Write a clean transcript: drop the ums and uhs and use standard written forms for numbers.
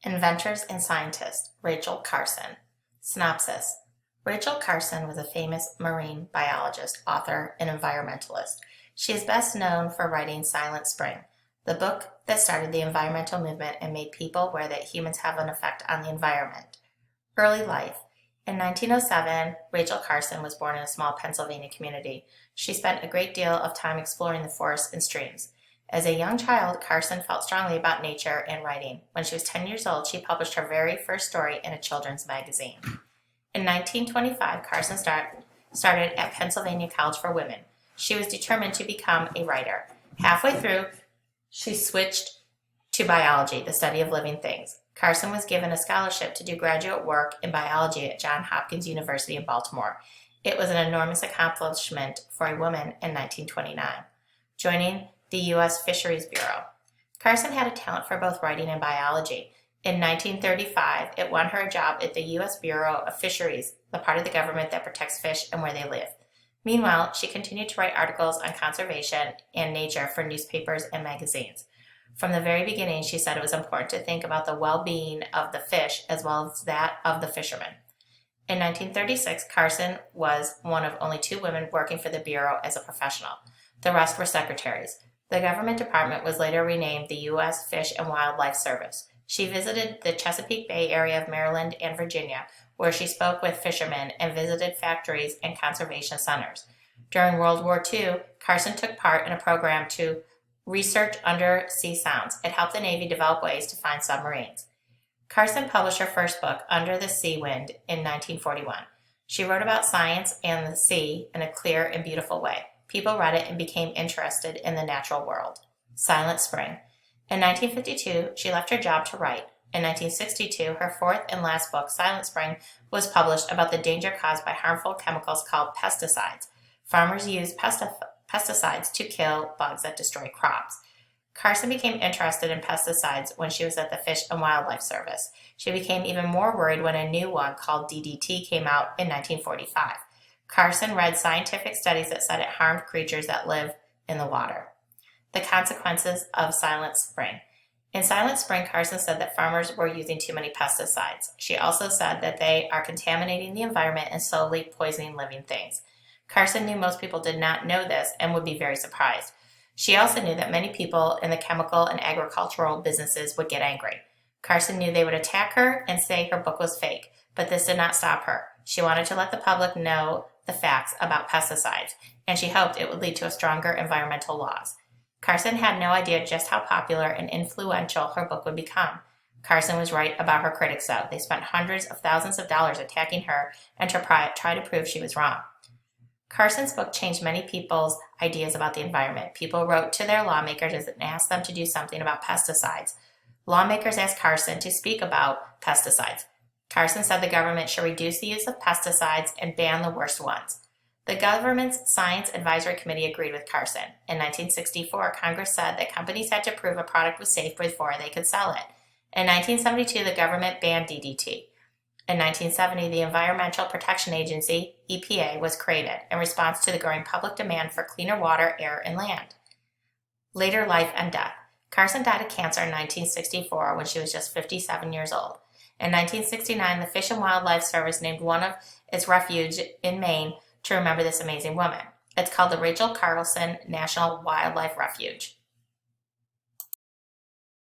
Inventors and Scientist, Rachel Carson. Synopsis. Rachel Carson was a famous marine biologist, author, and environmentalist. She is best known for writing Silent Spring, the book that started the environmental movement and made people aware that humans have an effect on the environment. Early life. In 1907, Rachel Carson was born in a small Pennsylvania community. She spent a great deal of time exploring the forests and streams. As a young child, Carson felt strongly about nature and writing. When she was 10 years old, she published her very first story in a children's magazine. In 1925, Carson started at Pennsylvania College for Women. She was determined to become a writer. Halfway through, she switched to biology, the study of living things. Carson was given a scholarship to do graduate work in biology at Johns Hopkins University in Baltimore. It was an enormous accomplishment for a woman in 1929, joining the U.S. Fisheries Bureau. Carson had a talent for both writing and biology. In 1935, it won her a job at the U.S. Bureau of Fisheries, the part of the government that protects fish and where they live. Meanwhile, she continued to write articles on conservation and nature for newspapers and magazines. From the very beginning, she said it was important to think about the well-being of the fish as well as that of the fishermen. In 1936, Carson was one of only 2 women working for the Bureau as a professional. The rest were secretaries. The government department was later renamed the U.S. Fish and Wildlife Service. She visited the Chesapeake Bay area of Maryland and Virginia, where she spoke with fishermen and visited factories and conservation centers. During World War II, Carson took part in a program to research undersea sounds. It helped the Navy develop ways to find submarines. Carson published her first book, Under the Sea Wind, in 1941. She wrote about science and the sea in a clear and beautiful way. People read it and became interested in the natural world. Silent Spring. In 1952, she left her job to write. In 1962, her fourth and last book, Silent Spring, was published about the danger caused by harmful chemicals called pesticides. Farmers use pesticides to kill bugs that destroy crops. Carson became interested in pesticides when she was at the Fish and Wildlife Service. She became even more worried when a new one called DDT came out in 1945. Carson read scientific studies that said it harmed creatures that live in the water. The consequences of Silent Spring. In Silent Spring, Carson said that farmers were using too many pesticides. She also said that they are contaminating the environment and slowly poisoning living things. Carson knew most people did not know this and would be very surprised. She also knew that many people in the chemical and agricultural businesses would get angry. Carson knew they would attack her and say her book was fake, but this did not stop her. She wanted to let the public know the facts about pesticides, and she hoped it would lead to stronger environmental laws. Carson had no idea just how popular and influential her book would become. Carson was right about her critics, though. They spent hundreds of thousands of dollars attacking her and to try to prove she was wrong. Carson's book changed many people's ideas about the environment. People wrote to their lawmakers and asked them to do something about pesticides. Lawmakers asked Carson to speak about pesticides. Carson said the government should reduce the use of pesticides and ban the worst ones. The government's Science Advisory Committee agreed with Carson. In 1964, Congress said that companies had to prove a product was safe before they could sell it. In 1972, the government banned DDT. In 1970, the Environmental Protection Agency, EPA, was created in response to the growing public demand for cleaner water, air, and land. Later life and death. Carson died of cancer in 1964 when she was just 57 years old. In 1969, the Fish and Wildlife Service named one of its refuge in Maine to remember this amazing woman. It's called the Rachel Carson National Wildlife Refuge.